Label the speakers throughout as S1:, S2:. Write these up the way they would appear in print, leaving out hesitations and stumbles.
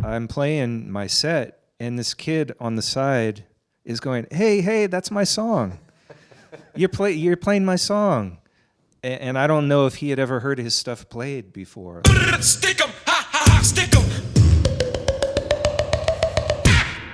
S1: I'm playing my set, and this kid on the side is going, hey, that's my song. You're playing my song. And I don't know if he had ever heard his stuff played before.
S2: Stick 'em, ha ha ha, stick 'em.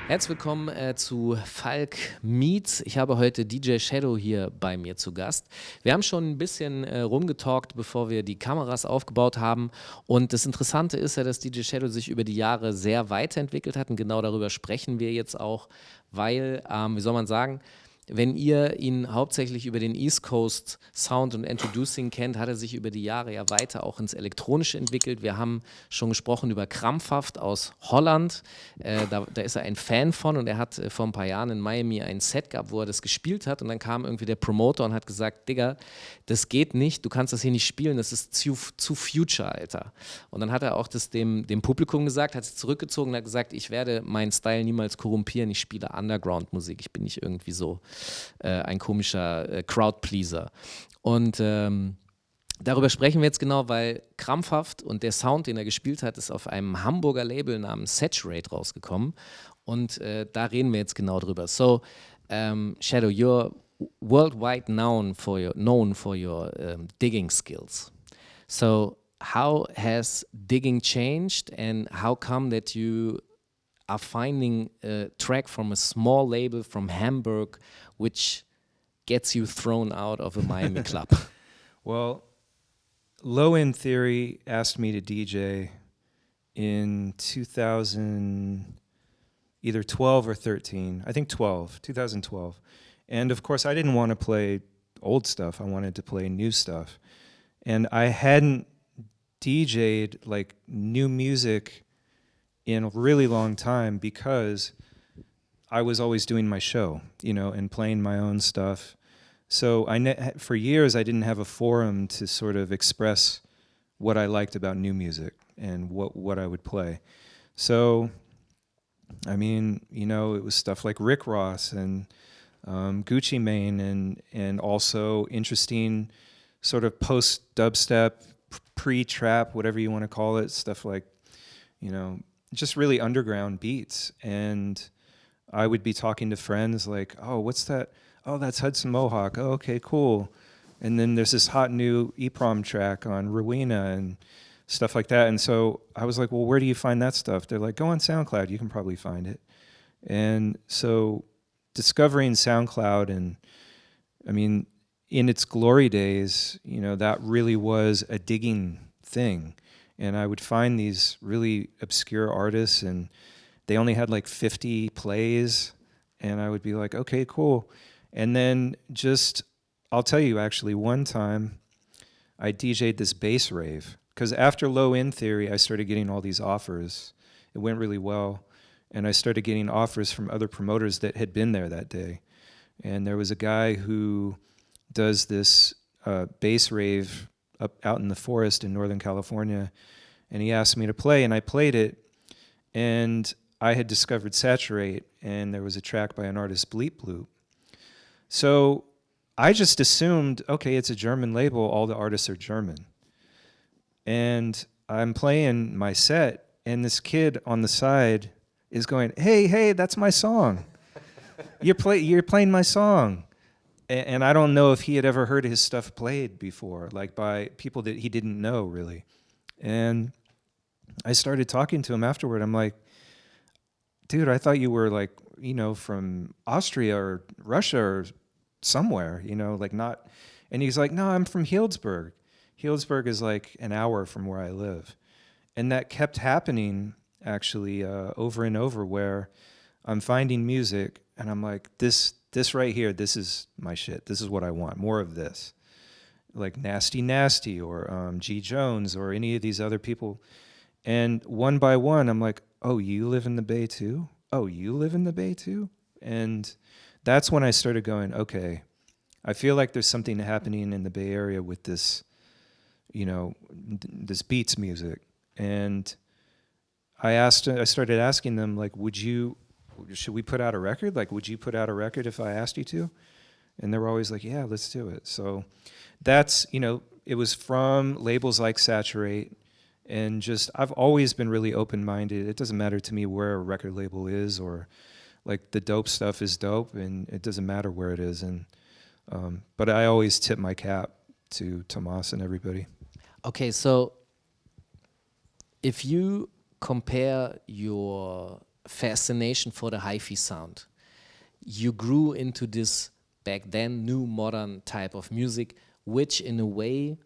S3: Herzlich willkommen zu Falk Meets. Ich habe heute DJ Shadow hier bei mir zu Gast. Wir haben schon ein bisschen rumgetalkt, bevor wir die Kameras aufgebaut haben. Und das Interessante ist ja, dass DJ Shadow sich über die Jahre sehr weiterentwickelt hat. Und genau darüber sprechen wir jetzt auch, weil, wie soll man sagen, wenn ihr ihn hauptsächlich über den East Coast Sound und Endtroducing kennt, hat er sich über die Jahre ja weiter auch ins Elektronische entwickelt. Wir haben schon gesprochen über Krampfhaft aus Holland. Da ist er ein Fan von, und er hat vor ein paar Jahren in Miami ein Set gehabt, wo er das gespielt hat, und dann kam irgendwie der Promoter und hat gesagt, Digga, das geht nicht, du kannst das hier nicht spielen, das ist zu Future, Alter. Und dann hat er auch das dem Publikum gesagt, hat sich zurückgezogen und hat gesagt, ich werde meinen Style niemals korrumpieren, ich spiele Underground-Musik, ich bin nicht irgendwie so ein komischer Crowdpleaser. Und darüber sprechen wir jetzt genau, weil Krampfhaft und der Sound, den er gespielt hat, ist auf einem Hamburger Label namens Saturate rausgekommen. Und da reden wir jetzt genau drüber. So, Shadow, you're worldwide known for your digging skills. So, how has digging changed, and how come that you are finding a track from a small label from Hamburg which gets you thrown out of a Miami club?
S1: Well, Low End Theory asked me to DJ in 2000, either 12 or 13. I think 2012. And of course, I didn't want to play old stuff. I wanted to play new stuff. And I hadn't DJ'd like new music in a really long time because I was always doing my show, you know, and playing my own stuff. So for years I didn't have a forum to sort of express what I liked about new music and what I would play. So, I mean, you know, it was stuff like Rick Ross and Gucci Mane and also interesting sort of post-dubstep, pre-trap, whatever you want to call it, stuff like, you know, just really underground beats. And I would be talking to friends like, oh, what's that? Oh, that's Hudson Mohawk. Oh, okay, cool. And then there's this hot new EPROM track on Rowena and stuff like that. And so I was like, well, where do you find that stuff? They're like, go on SoundCloud, you can probably find it. And so discovering SoundCloud, and I mean, in its glory days, you know, that really was a digging thing. And I would find these really obscure artists, and they only had like 50 plays, and I would be like, okay, cool. And then I'll tell you actually, one time I DJ'd this bass rave, because after Low End Theory, I started getting all these offers. It went really well, and I started getting offers from other promoters that had been there that day. And there was a guy who does this bass rave out in the forest in Northern California, and he asked me to play, and I played it, and I had discovered Saturate, and there was a track by an artist, Bleep Bloop. So I just assumed, okay, it's a German label, all the artists are German. And I'm playing my set, and this kid on the side is going, hey, that's my song. You're playing my song. And I don't know if he had ever heard his stuff played before, like by people that he didn't know, really. And I started talking to him afterward. I'm like, dude, I thought you were like, you know, from Austria or Russia or somewhere, you know, like not. And he's like, no, I'm from Healdsburg. Healdsburg is like an hour from where I live. And that kept happening, actually, over and over, where I'm finding music and I'm like, this right here, this is my shit. This is what I want, more of this. Like Nasty Nasty or G. Jones or any of these other people. And one by one, I'm like, oh, you live in the Bay too? Oh, you live in the Bay too? And that's when I started going, okay, I feel like there's something happening in the Bay Area with this, you know, this beats music. And I started asking them, like, should we put out a record? Like, would you put out a record if I asked you to? And they were always like, yeah, let's do it. So that's, you know, it was from labels like Saturate And just, I've always been really open-minded. It doesn't matter to me where a record label is, or like the dope stuff is dope, and it doesn't matter where it is. And but I always tip my cap to Tomas and everybody.
S3: Okay, so if you compare your fascination for the hi-fi sound, you grew into this back then new modern type of music, which in a way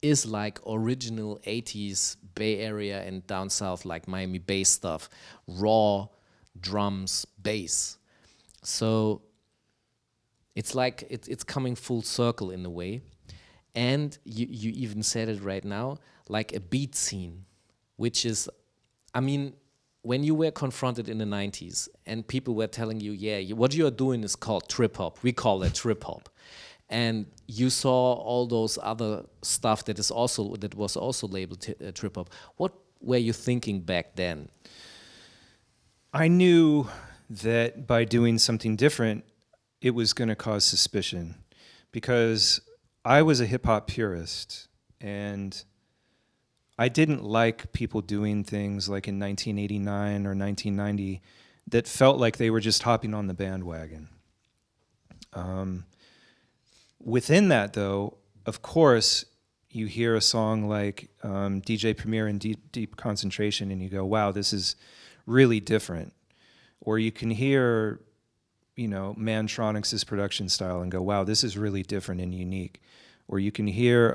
S3: is like original 80s Bay Area and down south, like Miami bass stuff, raw drums, bass. So it's like it's coming full circle in a way. And you even said it right now, like a beat scene, which is, I mean, when you were confronted in the 90s and people were telling you, yeah, what you are doing is called trip hop. We call it trip hop. And you saw all those other stuff that was also labeled trip hop. What were you thinking back then?
S1: I knew that by doing something different, it was going to cause suspicion, because I was a hip hop purist, and I didn't like people doing things like in 1989 or 1990 that felt like they were just hopping on the bandwagon. Within that, though, of course, you hear a song like DJ Premier in Deep Concentration, and you go, wow, this is really different. Or you can hear, you know, Mantronics' production style and go, wow, this is really different and unique. Or you can hear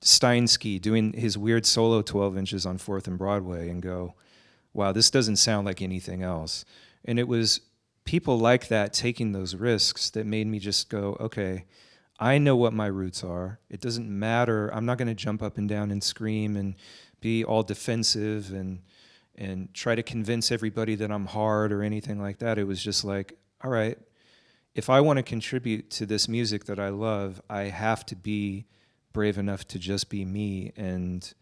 S1: Steinsky doing his weird solo 12 inches on 4th and Broadway and go, wow, this doesn't sound like anything else. And it was people like that taking those risks that made me just go, okay, I know what my roots are. It doesn't matter. I'm not going to jump up and down and scream and be all defensive and try to convince everybody that I'm hard or anything like that. It was just like, all right, if I want to contribute to this music that I love, I have to be brave enough to just be me and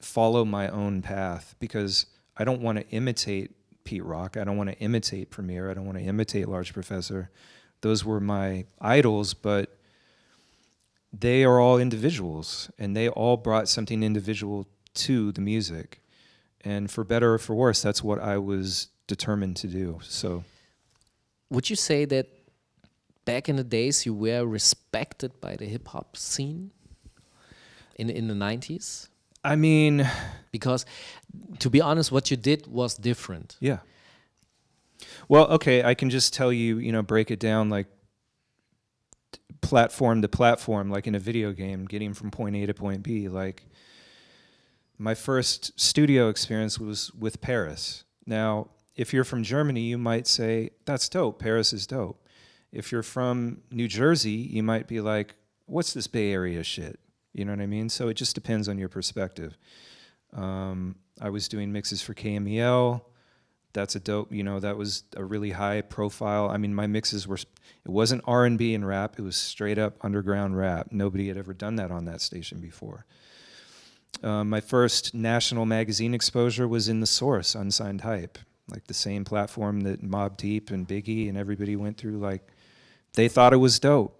S1: follow my own path, because I don't want to imitate Pete Rock. I don't want to imitate Premier. I don't want to imitate Large Professor. Those were my idols, but they are all individuals, and they all brought something individual to the music. And for better or for worse, that's what I was determined to do. So,
S3: would you say that back in the days you were respected by the hip hop scene in the 90s?
S1: I mean,
S3: because to be honest, what you did was different.
S1: Yeah. Well, okay, I can just tell you, you know, break it down like platform to platform, like in a video game, getting from point A to point B. Like, my first studio experience was with Paris. Now, if you're from Germany, you might say, that's dope, Paris is dope. If you're from New Jersey, you might be like, what's this Bay Area shit? You know what I mean? So it just depends on your perspective. I was doing mixes for KMEL. That's a dope, you know, that was a really high profile. I mean, my mixes were, it wasn't R&B and rap, it was straight up underground rap. Nobody had ever done that on that station before. My first national magazine exposure was in The Source, Unsigned Hype, like the same platform that Mobb Deep and Biggie and everybody went through. Like, they thought it was dope.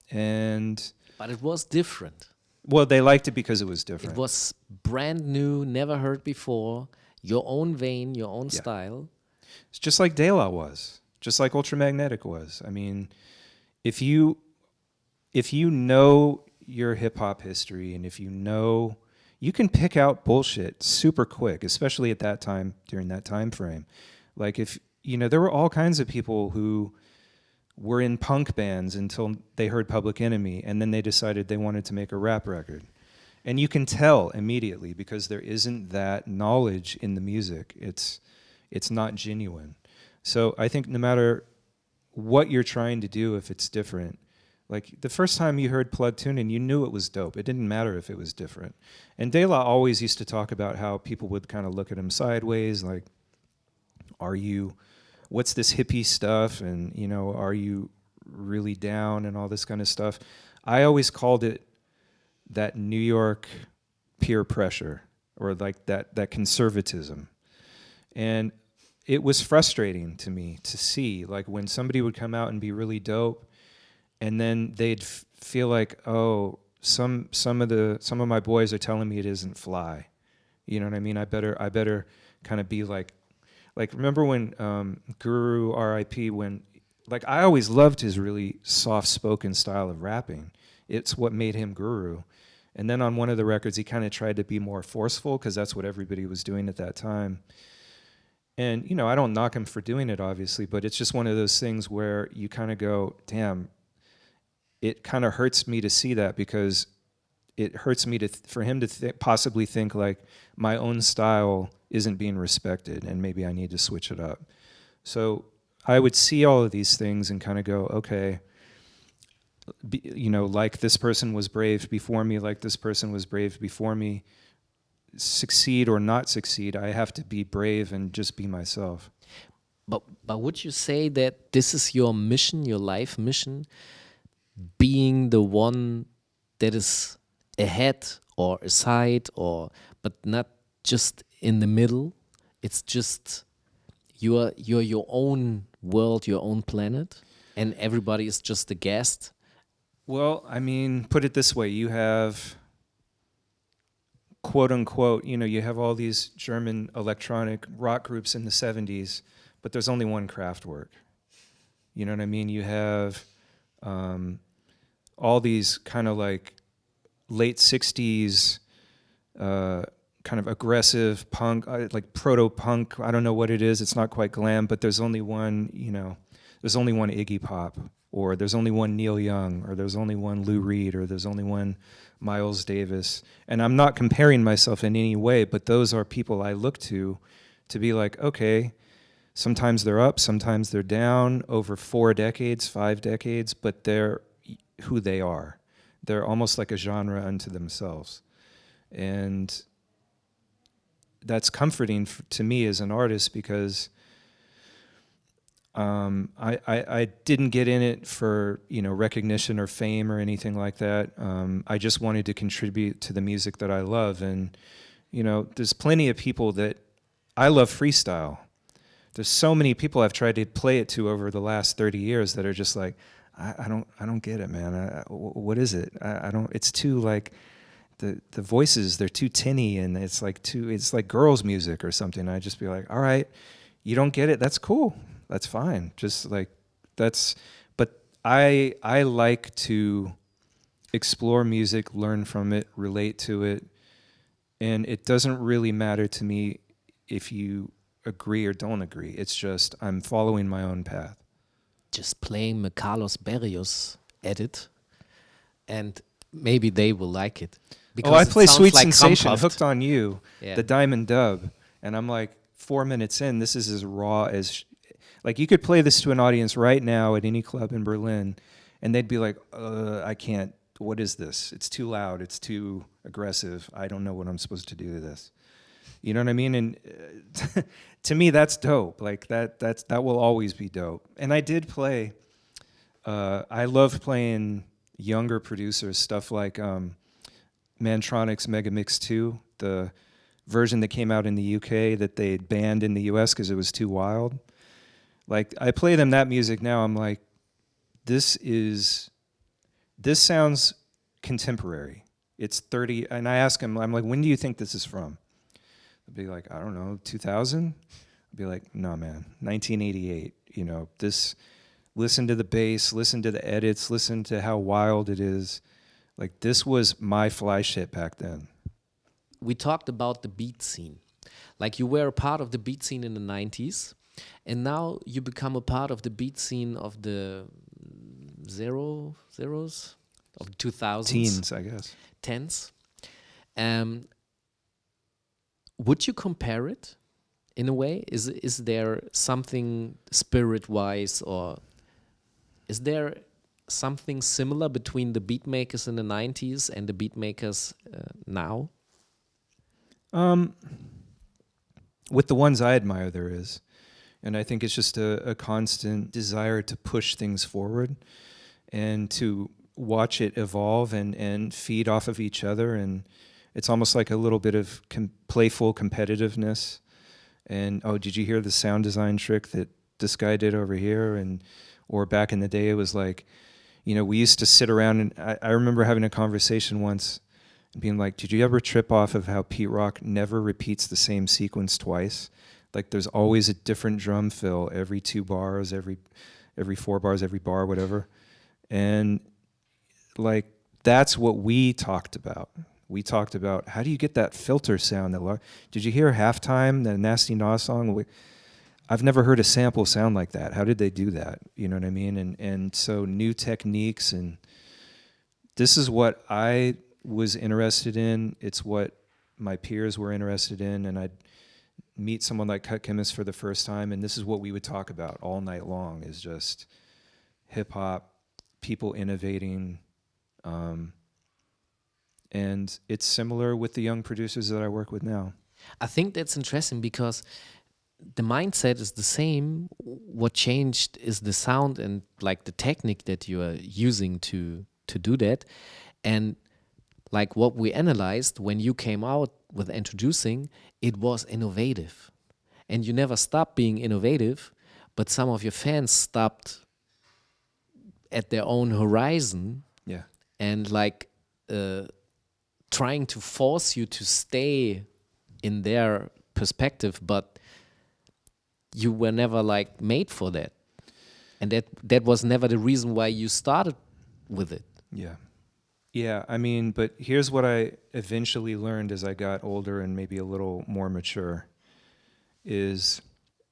S3: But it was different.
S1: Well, they liked it because it was different.
S3: It was brand new, never heard before, your own vein, your own style.
S1: It's just like De La was, just like Ultramagnetic was. I mean, if you know your hip-hop history, and if you know, you can pick out bullshit super quick, especially at that time, during that time frame. Like, if, you know, there were all kinds of people who were in punk bands until they heard Public Enemy, and then they decided they wanted to make a rap record. And you can tell immediately, because there isn't that knowledge in the music. It's not genuine. So I think no matter what you're trying to do, if it's different, like the first time you heard Plug Tunin', you knew it was dope. It didn't matter if it was different. And De La always used to talk about how people would kind of look at him sideways, like, what's this hippie stuff? And, you know, are you really down and all this kind of stuff? I always called it that New York peer pressure, or like that conservatism. And it was frustrating to me to see, like, when somebody would come out and be really dope, and then they'd feel like, oh, some of my boys are telling me it isn't fly. You know what I mean? I better kind of be like remember when Guru R.I.P. when like I always loved his really soft spoken style of rapping. It's what made him Guru. And then on one of the records, he kind of tried to be more forceful because that's what everybody was doing at that time. And, you know, I don't knock him for doing it, obviously, but it's just one of those things where you kind of go, damn, it kind of hurts me to see that because it hurts me for him to possibly think like my own style isn't being respected and maybe I need to switch it up. So I would see all of these things and kind of go, okay, you know, like this person was brave before me, like this person was brave before me, succeed or not succeed, I have to be brave and just be myself.
S3: But would you say that this is your mission, your life mission, being the one that is ahead or aside, or but not just in the middle? It's just you're your own world, your own planet, and everybody is just a guest.
S1: Well, I mean, put it this way, you have, quote unquote, you know, you have all these German electronic rock groups in the 70s, but there's only one Kraftwerk. You know what I mean? You have all these kind of like late 60s kind of aggressive punk, like proto-punk, I don't know what it is, it's not quite glam, but there's only one, you know, there's only one Iggy Pop, or there's only one Neil Young, or there's only one Lou Reed, or there's only one Miles Davis. And I'm not comparing myself in any way, but those are people I look to be like, okay, sometimes they're up, sometimes they're down over 4 decades, 5 decades, but they're who they are. They're almost like a genre unto themselves. And that's comforting to me as an artist because I didn't get in it for, you know, recognition or fame or anything like that. I just wanted to contribute to the music that I love. And, you know, there's plenty of people that I love freestyle. There's so many people I've tried to play it to over the last 30 years that are just like, I don't get it, man. What is it? I don't. It's too like the voices. They're too tinny, and it's like girls' music or something. I just be like, all right, you don't get it. That's cool. That's fine. Just like that's. But I like to explore music, learn from it, relate to it, and it doesn't really matter to me if you agree or don't agree. It's just I'm following my own path.
S3: Just playing Carlos Berrios edit, and maybe they will like it.
S1: Oh, I play Sweet
S3: like
S1: Sensation,
S3: Compact.
S1: Hooked on You,
S3: Yeah.
S1: the Diamond Dub, and I'm like 4 minutes in, this is as raw as, like you could play this to an audience right now at any club in Berlin, and they'd be like, I can't, what is this? It's too loud, it's too aggressive, I don't know what I'm supposed to do to this. You know what I mean? And to me, that's dope. Like that will always be dope. And I did play. I love playing younger producers, stuff like Mantronic's Megamix 2, the version that came out in the UK that they banned in the US because it was too wild. Like I play them that music now. I'm like, this sounds contemporary. It's 30, and I ask them, I'm like, when do you think this is from? I'd be like, I don't know, 2000? I'd be like, no, man, 1988. You know, this, listen to the bass, listen to the edits, listen to how wild it is. Like, this was my fly shit back then.
S3: We talked about the beat scene. Like you were a part of the beat scene in the 90s, and now you become a part of the beat scene of the zeros, of 2000s.
S1: Teens, I guess.
S3: Tens. Would you compare it in a way? Is there something spirit-wise, or is there something similar between the beat makers in the 90s and the beat makers now?
S1: With the ones I admire, there is. And I think it's just a constant desire to push things forward and to watch it evolve and feed off of each other. And it's almost like a little bit of playful competitiveness. And, oh, did you hear the sound design trick that this guy did over here? And or back in the day, it was like, You know, we used to sit around, and I remember having a conversation once and being like, did you ever trip off of how Pete Rock never repeats the same sequence twice? Like, there's always a different drum fill every 2 bars, every 4 bars, every bar, whatever. And like, that's what we talked about. We talked about, how do you get that filter sound? Did you hear Halftime, the Nasty Nas song? I've never heard a sample sound like that. How did they do that? You know what I mean? And so new techniques, and this is what I was interested in. It's what my peers were interested in, and I'd meet someone like Cut Chemist for the first time, and this is what we would talk about all night long, is just hip-hop, people innovating, and it's similar with the young producers that I work with now.
S3: I think that's interesting because the mindset is the same. What changed is the sound and like the technique that you are using to do that. And like what we analyzed when you came out with Introducing, it was innovative. And you never stopped being innovative, but some of your fans stopped at their own horizon.
S1: Yeah.
S3: And like trying to force you to stay in their perspective, but you were never like made for that. And that was never the reason why you started with it.
S1: Yeah. Yeah, I mean, but here's what I eventually learned as I got older and maybe a little more mature, is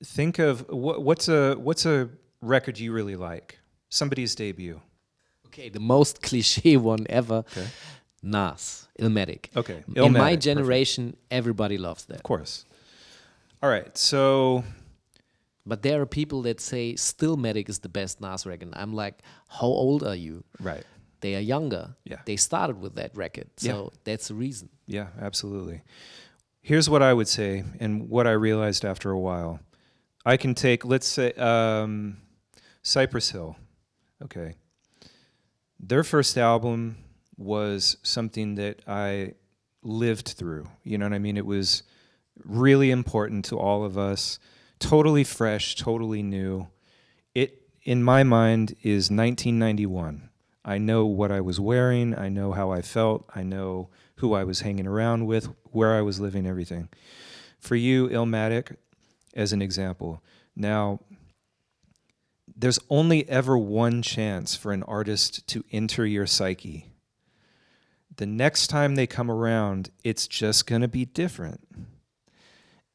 S1: think of what's a record you really like? Somebody's debut.
S3: Okay, the most cliche one ever,
S1: Okay.
S3: Nas, Illmatic.
S1: Okay,
S3: In my
S1: Illmatic,
S3: generation, everybody loves that.
S1: Of course. All right, so
S3: But there are people that say Stillmatic is the best Nas record. I'm like, how old are you?
S1: right.
S3: They are younger.
S1: Yeah.
S3: They started with that record. So that's the reason.
S1: Yeah, absolutely. Here's what I would say, and what I realized after a while. I can take, let's say, Cypress Hill. Okay. Their first album was something that I lived through. You know what I mean? It was really important to all of us. Totally fresh, totally new. It, in my mind, is 1991. I know what I was wearing. I know how I felt. I know who I was hanging around with, where I was living, everything. For you, Illmatic, as an example. Now, there's only ever one chance for an artist to enter your psyche. The next time they come around, it's just going to be different.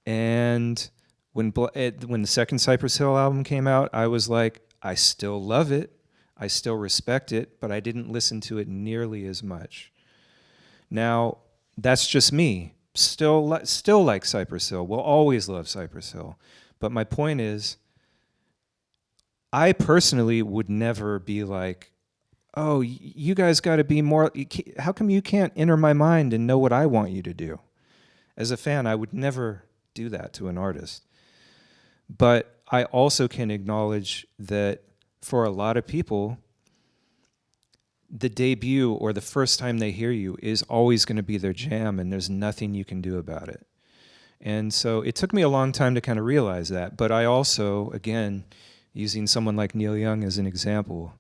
S1: And when the second Cypress Hill album came out, I was like, I still love it. I still respect it, but I didn't listen to it nearly as much. Now, that's just me. Still like Cypress Hill. Will always love Cypress Hill. But my point is, I personally would never be like, oh, you guys got to be more, how come you can't enter my mind and know what I want you to do? As a fan, I would never do that to an artist. But I also can acknowledge that for a lot of people, the debut or the first time they hear you is always going to be their jam, and there's nothing you can do about it. And so it took me a long time to kind of realize that. But I also, again, using someone like Neil Young as an example,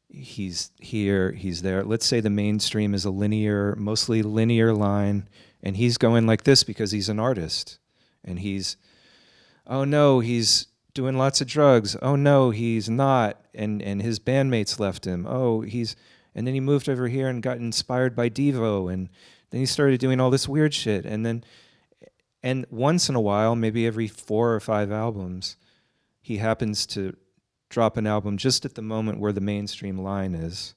S1: he's here, he's there. Let's say the mainstream is a mostly linear line, and he's going like this because he's an artist. And he's, oh no, he's doing lots of drugs. Oh no, he's not. And his bandmates left him. And then he moved over here and got inspired by Devo, and then he started doing all this weird shit. And once in a while, maybe every 4 or 5 albums, he happens to drop an album just at the moment where the mainstream line is,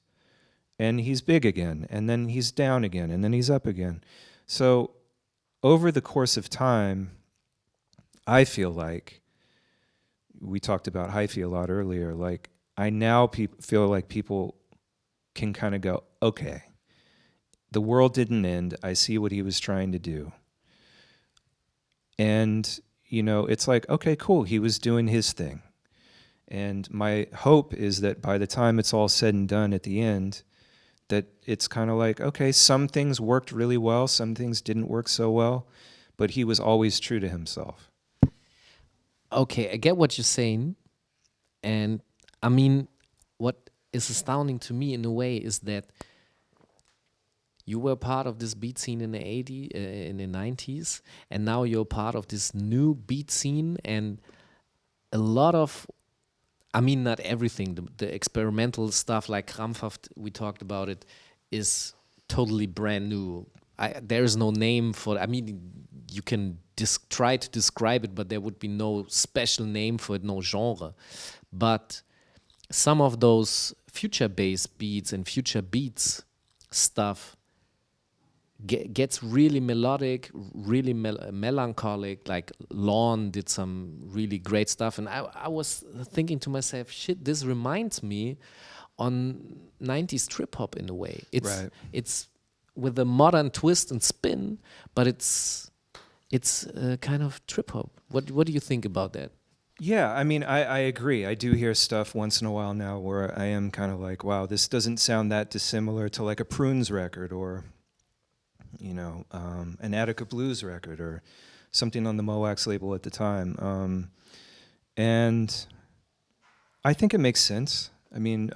S1: and he's big again, and then he's down again, and then he's up again. So over the course of time, I feel like, we talked about hyphy a lot earlier, like I now feel like people can kind of go, okay, the world didn't end. I see what he was trying to do. And, you know, it's like, okay, cool, he was doing his thing. And my hope is that by the time it's all said and done at the end, that it's kind of like, okay, some things worked really well, some things didn't work so well, but he was always true to himself.
S3: Okay, I get what you're saying. And I mean, what is astounding to me in a way is that you were part of this beat scene in the in the 90s, and now you're part of this new beat scene, and a lot of, I mean, not everything, the experimental stuff like Krampfhaft, we talked about it, is totally brand new. There is no name for it. I mean, you can try to describe it, but there would be no special name for it, no genre. But some of those future-based beats and future beats stuff gets really melodic, really melancholic. Like Lawn did some really great stuff, and I was thinking to myself, shit, this reminds me on 90s trip hop in a way. It's with a modern twist and spin, but it's kind of trip hop. What do you think about that?
S1: Yeah, I mean, I agree. I do hear stuff once in a while now where I am kind of like, wow, this doesn't sound that dissimilar to like a Prunes record or, you know, an Attica Blues record or something on the Moax label at the time. And I think it makes sense. I mean,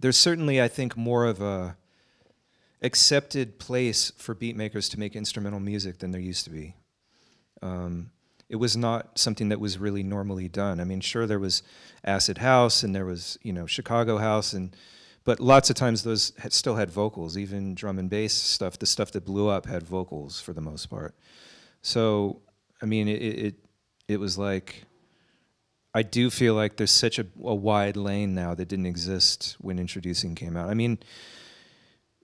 S1: there's certainly, I think, more of a accepted place for beat makers to make instrumental music than there used to be. It was not something that was really normally done. I mean, sure, there was acid house and there was, you know, Chicago house, but lots of times those still had vocals. Even drum and bass stuff, the stuff that blew up had vocals for the most part. So, I mean, it was like, I do feel like there's such a wide lane now that didn't exist when Introducing came out. I mean,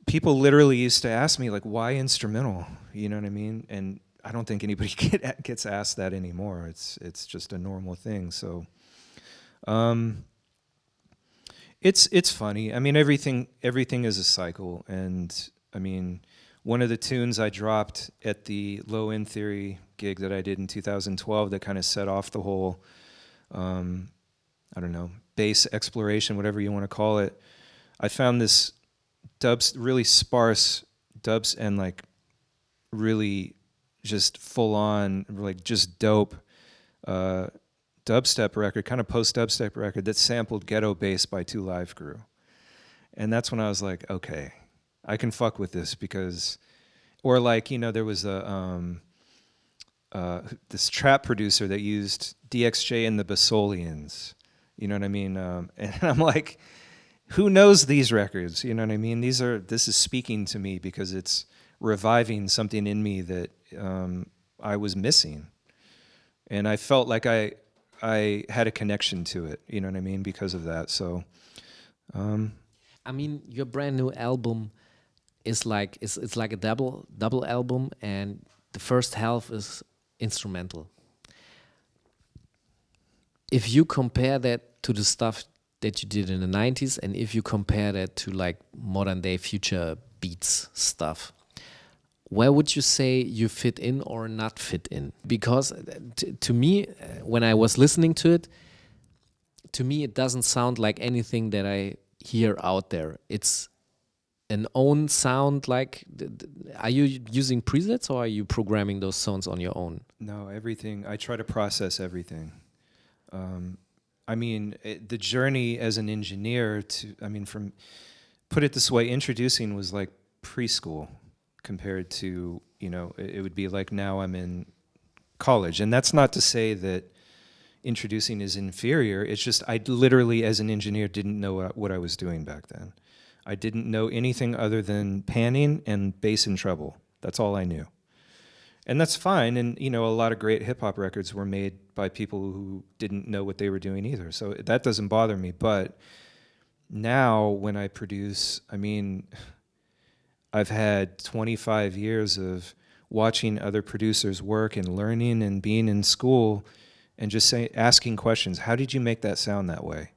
S1: people literally used to ask me, like, why instrumental? You know what I mean? And I don't think anybody gets asked that anymore. It's just a normal thing. So, it's funny. I mean, everything is a cycle. And I mean, one of the tunes I dropped at the Low End Theory gig that I did in 2012 that kind of set off the whole, I don't know, bass exploration, whatever you want to call it. I found this really sparse dubs and like really just full on, like just dope dubstep record, kind of post dubstep record that sampled Ghetto Bass by Two Live Crew. And that's when I was like, okay, I can fuck with this because, or like, you know, there was this trap producer that used DXJ and the Basolians, you know what I mean? And I'm like, who knows these records? You know what I mean? This is speaking to me because it's reviving something in me that I was missing. And I felt like I had a connection to it, you know what I mean, because of that. So,
S3: I mean, your brand new album is like it's like a double album, and the first half is instrumental. If you compare that to the stuff that you did in the 90s, and if you compare that to like modern day future beats stuff, where would you say you fit in or not fit in? Because to me, when I was listening to it doesn't sound like anything that I hear out there. It's an own sound. Like, are you using presets or are you programming those sounds on your own?
S1: No, everything. I try to process everything. I mean, the journey as an engineer put it this way, Introducing was like preschool compared to, you know, it would be like now I'm in college. And that's not to say that Introducing is inferior. It's just I literally, as an engineer, didn't know what I was doing back then. I didn't know anything other than panning and bass and treble. That's all I knew. And that's fine. And, you know, a lot of great hip-hop records were made by people who didn't know what they were doing either. So that doesn't bother me. But now when I produce, I mean, I've had 25 years of watching other producers work and learning and being in school and just asking questions. How did you make that sound that way?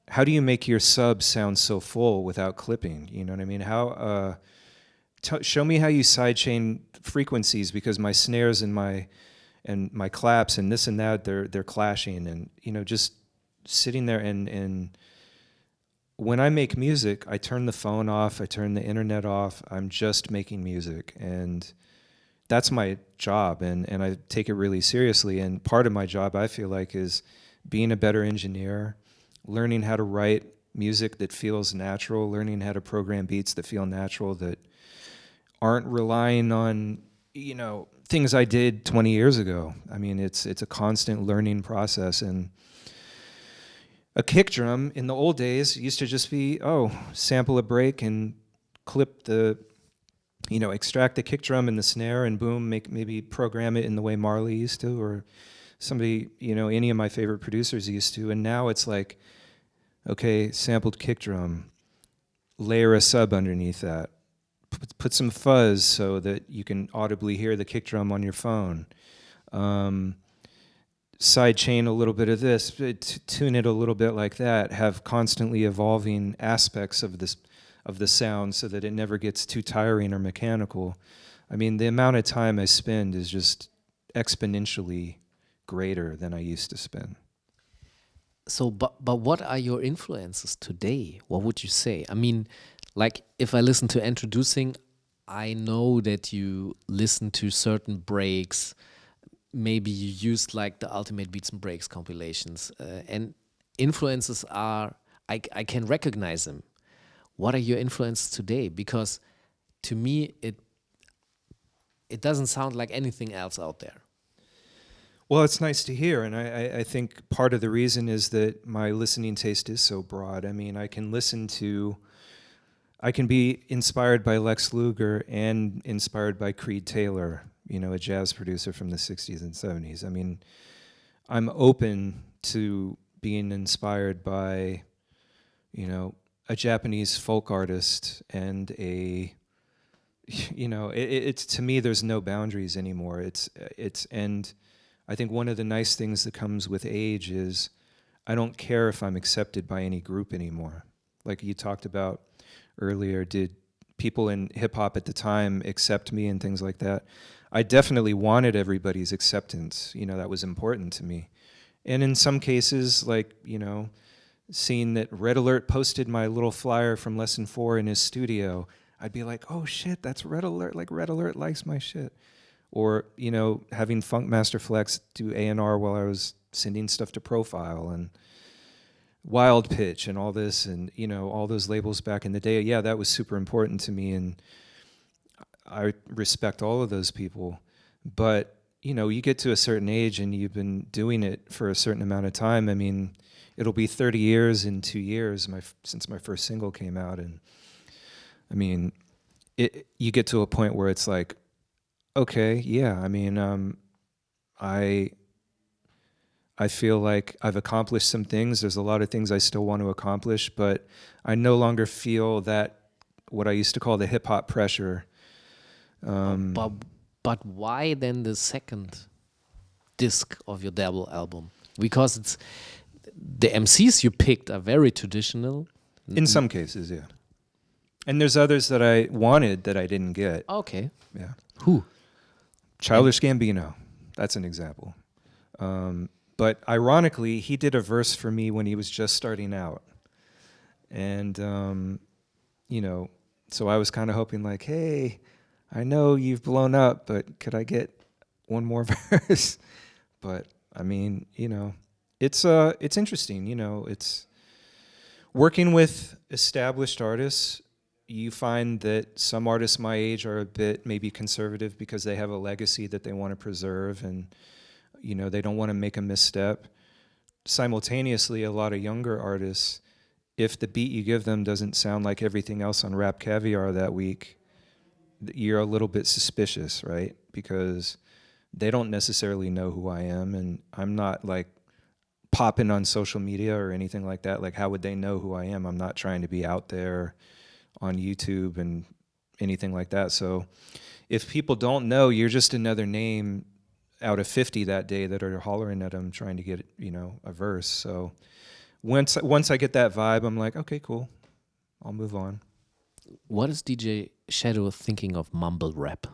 S1: How do you make your subs sound so full without clipping? You know what I mean? How show me how you sidechain frequencies, because my snares and my claps and this and that, they're clashing, and you know, just sitting there and when I make music, I turn the phone off, I turn the internet off, I'm just making music, and that's my job, and I take it really seriously. And part of my job, I feel like, is being a better engineer, learning how to write music that feels natural, learning how to program beats that feel natural, that aren't relying on, things I did 20 years ago. I mean, it's a constant learning process. And a kick drum in the old days used to just be, sample a break and clip the, extract the kick drum and the snare and boom, maybe program it in the way Marley used to, or somebody, any of my favorite producers used to. And now it's like, okay, sampled kick drum, layer a sub underneath that, put some fuzz so that you can audibly hear the kick drum on your phone. Side chain a little bit of this, tune it a little bit like that, have constantly evolving aspects of the sound so that it never gets too tiring or mechanical. I mean, the amount of time I spend is just exponentially greater than I used to spend.
S3: So, but what are your influences today? What would you say? I mean, like if I listen to Introducing, I know that you listen to certain breaks. Maybe you used like the Ultimate Beats and Breaks compilations, and influences are, I can recognize them. What are your influences today? Because to me, it doesn't sound like anything else out there.
S1: Well, it's nice to hear, and I think part of the reason is that my listening taste is so broad. I mean, I can be inspired by Lex Luger and inspired by Creed Taylor, a jazz producer from the 60s and 70s. I mean, I'm open to being inspired by, a Japanese folk artist and it's to me, there's no boundaries anymore. And I think one of the nice things that comes with age is I don't care if I'm accepted by any group anymore. Like you talked about earlier, did people in hip-hop at the time accept me and things like that? I definitely wanted everybody's acceptance. That was important to me. And in some cases, like, seeing that Red Alert posted my little flyer from Lesson 4 in his studio, I'd be like, oh shit, that's Red Alert. Like Red Alert likes my shit. Or, having Funk Master Flex do A&R while I was sending stuff to Profile and Wild Pitch and all this and, all those labels back in the day. Yeah, that was super important to me, and I respect all of those people. But, you get to a certain age and you've been doing it for a certain amount of time. I mean, it'll be 30 years in 2 years since my first single came out. And, I mean, you get to a point where it's like, okay, yeah, I mean, I feel like I've accomplished some things. There's a lot of things I still want to accomplish, but I no longer feel that what I used to call the hip-hop pressure.
S3: But why then the second disc of your double album? Because it's the MCs you picked are very traditional.
S1: In some cases, yeah. And there's others that I wanted that I didn't get.
S3: Okay.
S1: Yeah.
S3: Who?
S1: Childish Gambino. That's an example. But ironically, he did a verse for me when he was just starting out. And, so I was kind of hoping like, hey, I know you've blown up, but could I get one more verse? But, I mean, it's interesting, it's working with established artists. You find that some artists my age are a bit maybe conservative because they have a legacy that they want to preserve, and they don't want to make a misstep. Simultaneously, a lot of younger artists, if the beat you give them doesn't sound like everything else on Rap Caviar that week, you're a little bit suspicious, right? Because they don't necessarily know who I am, and I'm not like popping on social media or anything like that. Like, how would they know who I am? I'm not trying to be out there on YouTube and anything like that. So if people don't know, you're just another name out of 50 that day that are hollering at them trying to get, a verse. So once I get that vibe, I'm like, okay, cool, I'll move on.
S3: What is DJ Shadow thinking of mumble rap?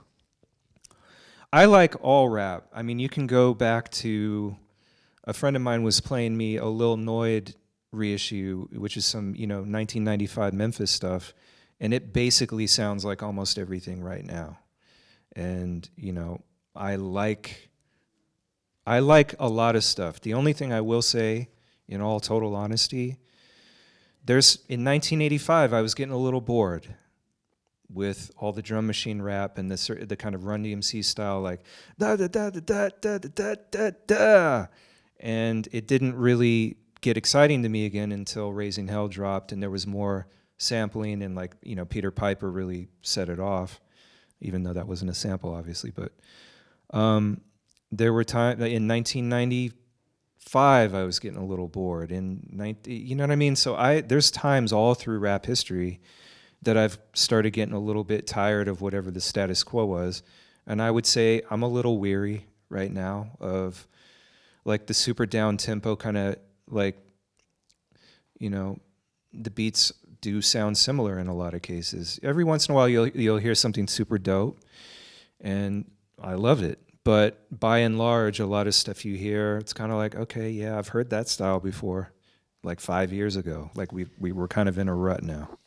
S1: I like all rap. I mean, you can go back to, a friend of mine was playing me a Lil Noid reissue, which is some, 1995 Memphis stuff, and it basically sounds like almost everything right now. And, I like a lot of stuff. The only thing I will say in all total honesty. In 1985, I was getting a little bored with all the drum machine rap and the kind of Run DMC style, like da da da da da da da da da, and it didn't really get exciting to me again until Raising Hell dropped, and there was more sampling, and like, you know, Peter Piper really set it off, even though that wasn't a sample, obviously. But there were times in 1995 I was getting a little bored, you know what I mean? So there's times all through rap history that I've started getting a little bit tired of whatever the status quo was, and I would say I'm a little weary right now of like the super down tempo kind of, like, you know, the beats do sound similar in a lot of cases. Every once in a while you'll hear something super dope, and I love it. But by and large, a lot of stuff you hear, it's kind of like, okay, yeah, I've heard that style before, like 5 years ago. Like we were kind of in a rut now.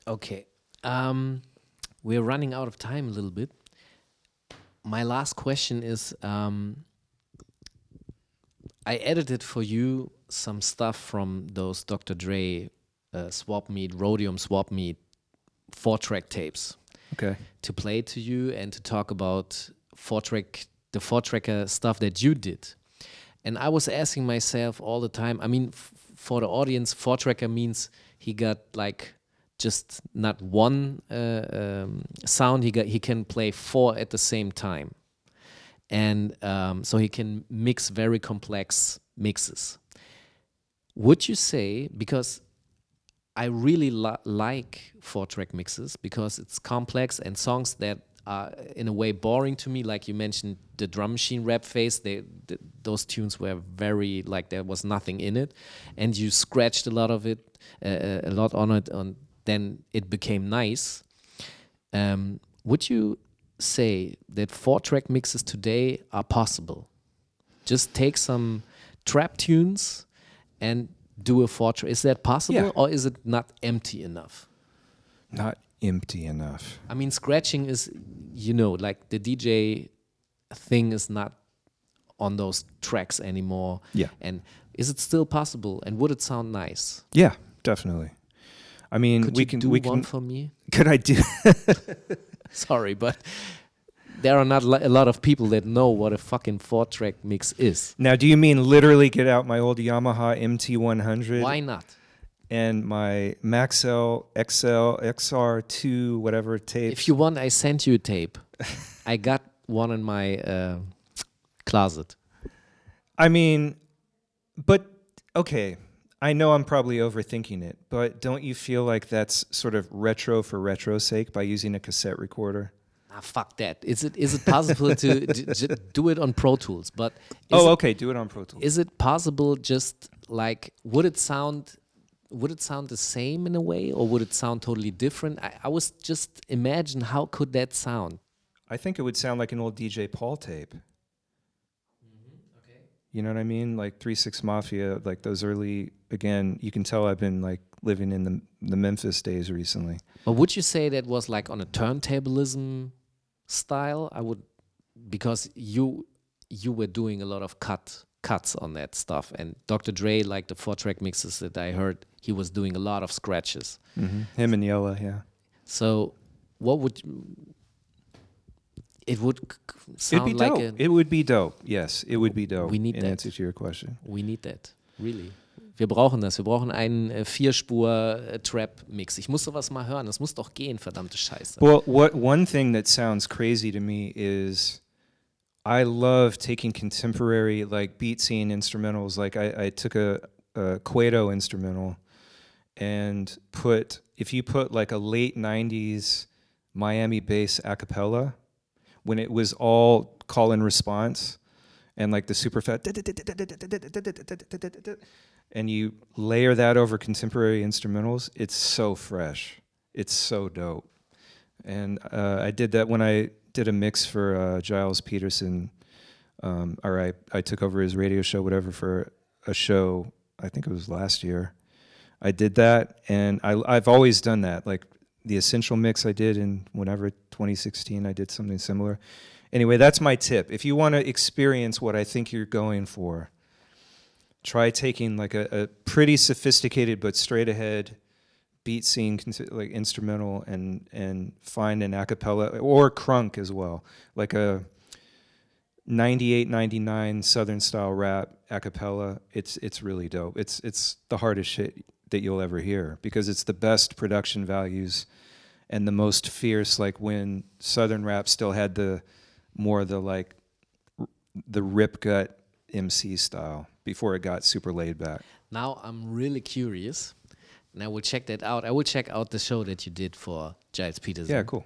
S3: Okay. We're running out of time a little bit. My last question is, I edited for you some stuff from those Dr. Dre swap meet, Rhodium swap meet 4-track tapes.
S1: Okay.
S3: To play to you and to talk about the 4-tracker stuff that you did. And I was asking myself all the time, I mean, for the audience, 4-tracker means he got like just not one sound, he can play 4 at the same time. And so he can mix very complex mixes. Would you say, because I really like 4-track mixes because it's complex, and songs that are in a way boring to me, like you mentioned the drum machine rap phase, those tunes were very, like, there was nothing in it, and you scratched a lot of it, a lot on it, and then it became nice. Would you say that 4-track mixes today are possible? Just take some trap tunes and do a 4-track. Is that possible,
S1: Yeah.
S3: or is it not empty enough?
S1: Not empty enough.
S3: I mean, scratching is, you know, like the DJ thing is not on those tracks anymore.
S1: Yeah.
S3: And is it still possible? And would it sound nice?
S1: Yeah, definitely. I mean,
S3: Could
S1: we
S3: you
S1: can
S3: do
S1: we
S3: one
S1: can.
S3: for me?
S1: Could I do?
S3: Sorry, but there are not a lot of people that know what a fucking 4-track mix is.
S1: Now, do you mean literally get out my old Yamaha MT100?
S3: Why not?
S1: And my Maxell XL XR2 whatever tape.
S3: If you want, I sent you a tape. I got one in my closet.
S1: I mean, but okay, I know I'm probably overthinking it, but don't you feel like that's sort of retro for retro's sake by using a cassette recorder?
S3: Ah, fuck that. Is it possible to do it on Pro Tools? But
S1: Okay, do it on Pro Tools.
S3: is it possible, just like, would it sound the same in a way, or would it sound totally different? I was just imagine how could that sound?
S1: I think it would sound like an old DJ Paul tape.
S3: Okay.
S1: You know what I mean? Like 3-6 Mafia, like those early, again, you can tell I've been like living in the Memphis days recently.
S3: But would you say that was like on a turntablism style? I would, because you were doing a lot of cuts on that stuff, and Dr. Dre, like the 4-track mixes that I heard, he was doing a lot of scratches.
S1: Mm-hmm. Him and Yella, yeah.
S3: So what would it would
S1: It'd be
S3: sound like?
S1: dope. It would be dope. Yes, it would be dope.
S3: We need
S1: in
S3: that.
S1: answer to your question.
S3: We need that, really. Wir brauchen das. Wir brauchen einen 4-Spur-Trap-Mix. Ich muss sowas mal hören. Das muss doch gehen, verdammte Scheiße.
S1: Well, one thing that sounds crazy to me is I love taking contemporary, like, beat scene instrumentals. Like I took a Cueto instrumental and if you put like a late 90s Miami bass a cappella, when it was all call and response and like the super fat, and you layer that over contemporary instrumentals, it's so fresh. It's so dope. And I did that when I did a mix for Giles Peterson, or I took over his radio show, whatever, for a show, I think it was last year. I did that, and I've always done that. Like the Essential mix I did in whenever, 2016, I did something similar. Anyway, that's my tip. If you want to experience what I think you're going for, try taking like a pretty sophisticated but straight ahead beat scene, like instrumental, and find an a cappella or crunk as well, like a 98, 99 Southern style rap a cappella. It's really dope. It's the hardest shit that you'll ever hear because it's the best production values and the most fierce, like when Southern rap still had the rip gut MC style before it got super laid back.
S3: Now I'm really curious, and I will check that out. I will check out the show that you did for Giles Peterson.
S1: Yeah, cool.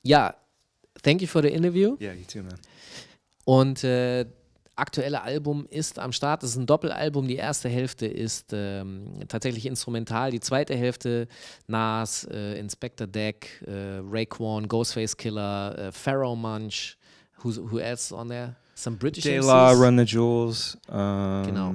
S3: Ja, thank you for the interview.
S1: Yeah, you too, man.
S3: Und aktuelle Album ist am Start. Es ist ein Doppelalbum. Die erste Hälfte ist tatsächlich instrumental. Die zweite Hälfte Nas, Inspector Deck, Raekwon, Ghostface Killer, Pharaoh Munch. Who else on there? Some British
S1: De
S3: MCs.
S1: La, Run the Jewels.
S3: Genau.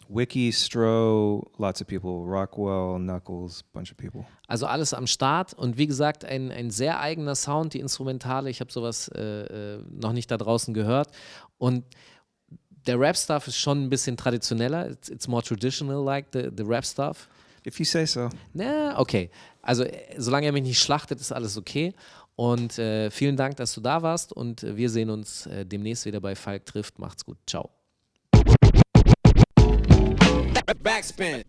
S1: Wiki, Stro, lots of people. Rockwell, Knuckles, bunch of people.
S3: Also alles am Start und wie gesagt, ein sehr eigener Sound, die Instrumentale. Ich habe sowas noch nicht da draußen gehört. Und der Rap-Stuff ist schon ein bisschen traditioneller. It's more traditional like the Rap-Stuff.
S1: If you say so.
S3: Na, okay. Also solange er mich nicht schlachtet, ist alles okay. Und vielen Dank, dass du da warst und wir sehen uns demnächst wieder bei Falk trifft. Macht's gut. Ciao.
S2: Backspin.